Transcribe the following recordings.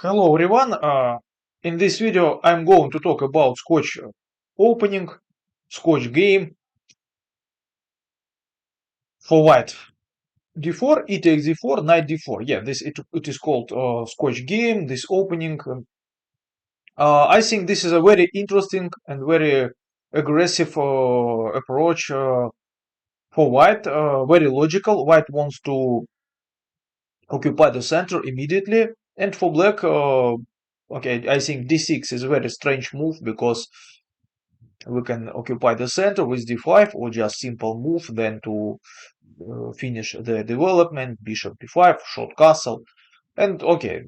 Hello everyone. In this video I'm going to talk about Scotch opening, Scotch game for white. D4, e takes d4, knight d4. Yeah, it is called Scotch game. This opening. I think this is a very interesting and very aggressive approach for white. Very logical. White wants to occupy the center immediately, and for black, okay, I think d6 is a very strange move because we can occupy the center with d5 or just simple move then to finish the development, bishop d5, short castle. And okay,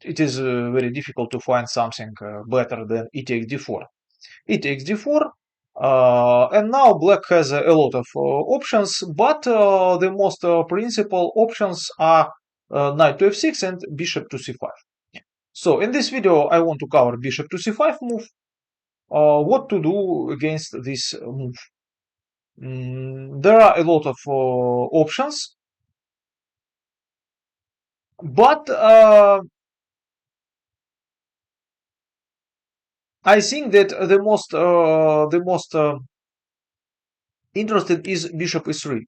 it is very difficult to find something better than e takes d4. E takes d4, and now black has a lot of options, but the most principal options are knight to f6 and bishop to c5. So in this video I want to cover bishop to c5 move, what to do against this move. There are a lot of options, but I think that the most interesting is bishop e3.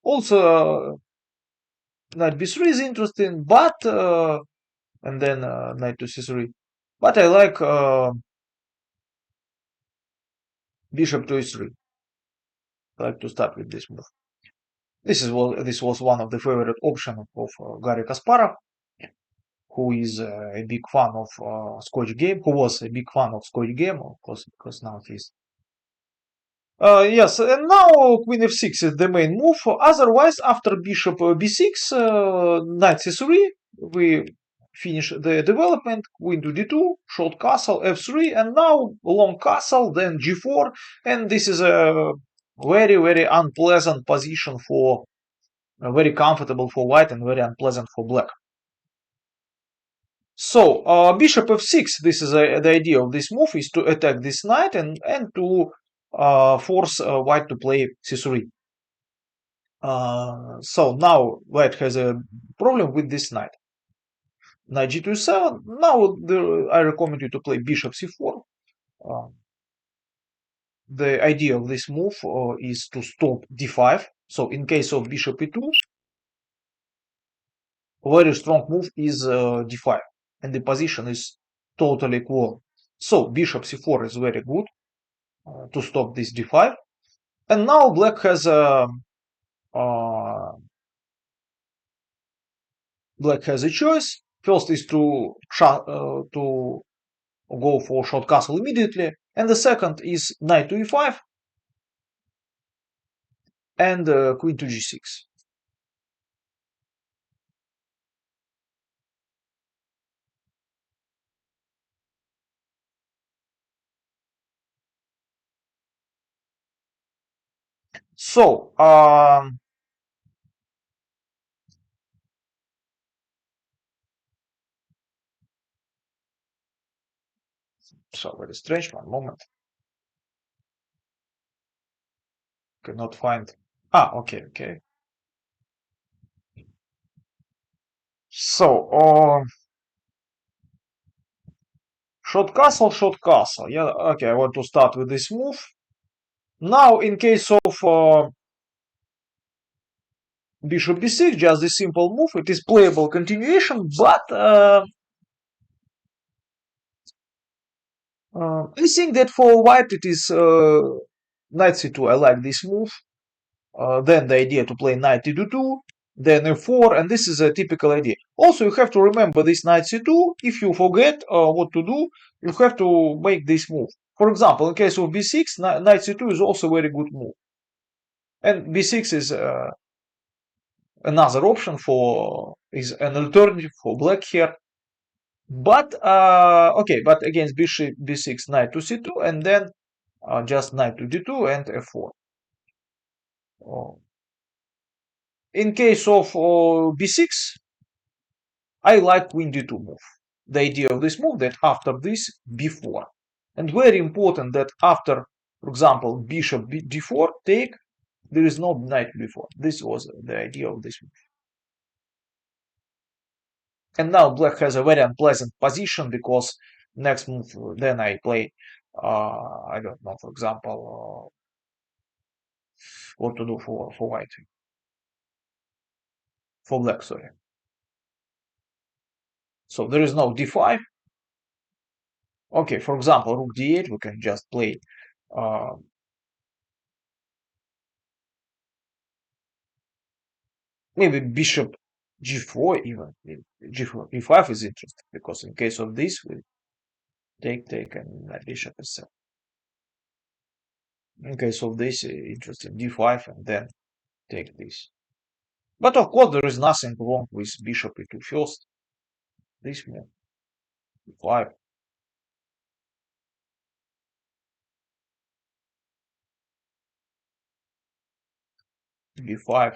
Also, knight b3 is interesting, but and then knight to c3. But I like bishop to e3. I like to start with this move. This was one of the favorite options of Garry Kasparov, who is a big fan of Scotch Game, who was a big fan of Scotch Game, of course, because now he's. Yes, and now Queen f6 is the main move. Otherwise, after Bishop b6, Knight c3, we finish the development. Queen to d2, short castle f3, and now long castle, then g4, and this is a very, very unpleasant position for, very comfortable for white and very unpleasant for black. So bishop f6, this is the idea of this move, is to attack this knight and to force white to play c3. So now white has a problem with this knight. Knight g2 Now I recommend you to play bishop c4. The idea of this move is to stop d5. So in case of bishop e2, a very strong move is d5, and the position is totally equal. So bishop c4 is very good to stop this d5, and now black has a choice. First is to go for short castle immediately, and the second is knight to e5 and queen to g6. So very strange. One moment. Cannot find. Okay. So short castle. Yeah, okay. I want to start with this move. Now, in case of bishop b6, just this simple move, it is playable continuation, but I think that for white it is knight c2. I like this move. Then the idea to play knight d2, then f4, and this is a typical idea. Also, you have to remember this knight c2. If you forget what to do, you have to make this move. For example, in case of b6, knight c2 is also a very good move. And b6 is another option is an alternative for black here. But okay, but against bishop b6, knight to c2, and then just knight to d2 and f4. In case of b6, I like queen d2 move. The idea of this move that after this b4, and very important that after, for example, bishop d4 take, there is no knight b4. This was the idea of this move. And now black has a very unpleasant position because next move then I play I don't know, for example, what to do for white, for black, sorry. So there is no d5. Okay, for example, rook d8, we can just play uh, maybe bishop g4 even. G4, g5 is interesting because in case of this, we take, and bishop is7. In case of this, interesting d5 and then take this. But of course, there is nothing wrong with bishop e2 first. This move, e5. b5,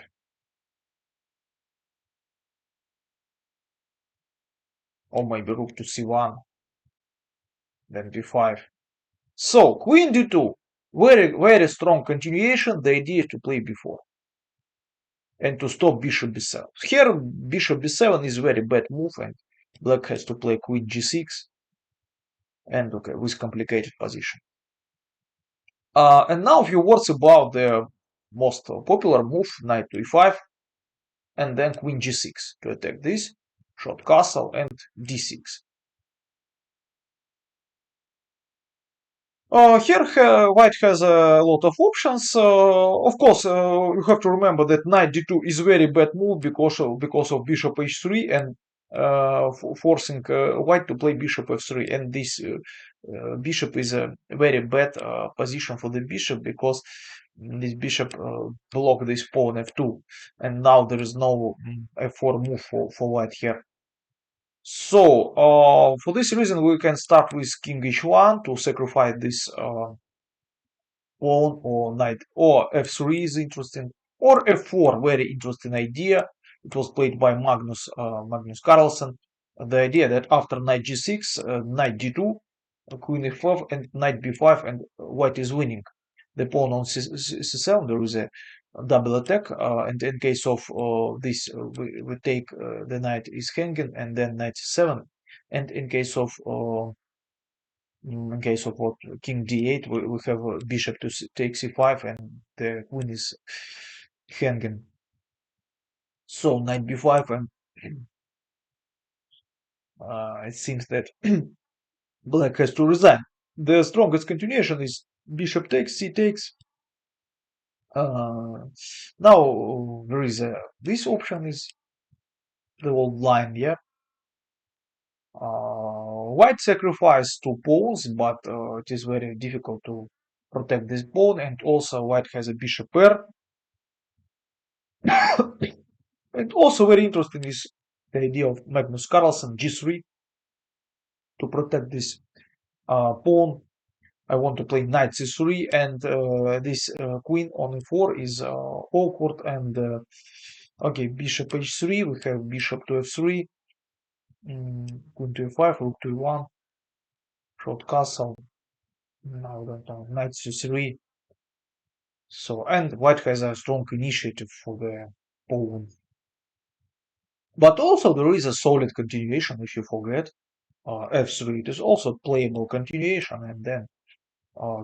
or maybe rook to c1, then b5. So, queen d2, very strong continuation. The idea is to play b4 and to stop bishop b7. Here, bishop b7 is very bad move, and black has to play queen g6, and okay, with complicated position. And now a few words about the most popular move, knight to e5, and then queen g6 to attack this, short castle, and d6. Here white has a lot of options. Of course, you have to remember that knight d2 is very bad move because of bishop h3 and forcing white to play bishop f3. And this bishop is a very bad position for the bishop because this bishop block this pawn f2, and now there is no f4 move for white here. So, for this reason, we can start with king h1 to sacrifice this pawn, or knight, or f3 is interesting, or f4, very interesting idea. It was played by Magnus Carlsen. The idea that after knight g6, knight d2, queen f5, and knight b5, and white is winning. The pawn on c7, there is a double attack, and in case of this, we take the knight is hanging, and then knight c7, and in case of what king d8, we have bishop to take c5, and the queen is hanging. So knight b5, and it seems that black has to resign. The strongest continuation is bishop takes, c takes. Now there is this option is the old line, yeah. White sacrificed two pawns, but it is very difficult to protect this pawn, and also white has a bishop pair. And also very interesting is the idea of Magnus Carlsen g3 to protect this pawn. I want to play knight c3, and this queen on e4 is awkward, and okay, bishop h3, we have bishop to f3, queen to e5, rook to e1, short castle, now I don't know, knight c3. So, and white has a strong initiative for the pawn. But also there is a solid continuation, if you forget. F3, it is also playable continuation, and then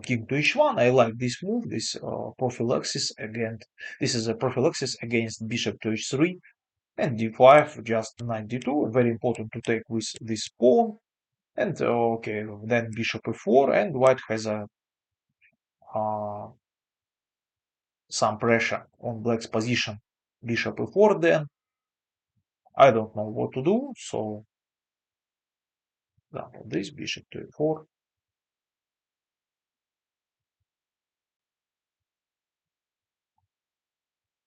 king to h1. I like this move, this prophylaxis against, this is a prophylaxis against bishop to h3, and d5, just knight d2, very important to take with this pawn, and okay, then bishop e4, and white has a some pressure on black's position. Bishop e4, then I don't know what to do, so this bishop to e4.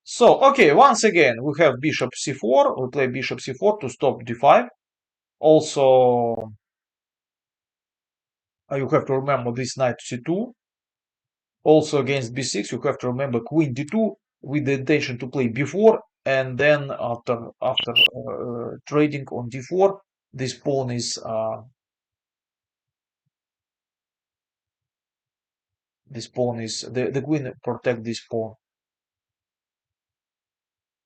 So, okay, once again, we have bishop c4. We play bishop c4 to stop d5. Also, you have to remember this knight c2. Also, against b6, you have to remember queen d2 with the intention to play b4. And then after trading on d4, this pawn is the queen protect this pawn.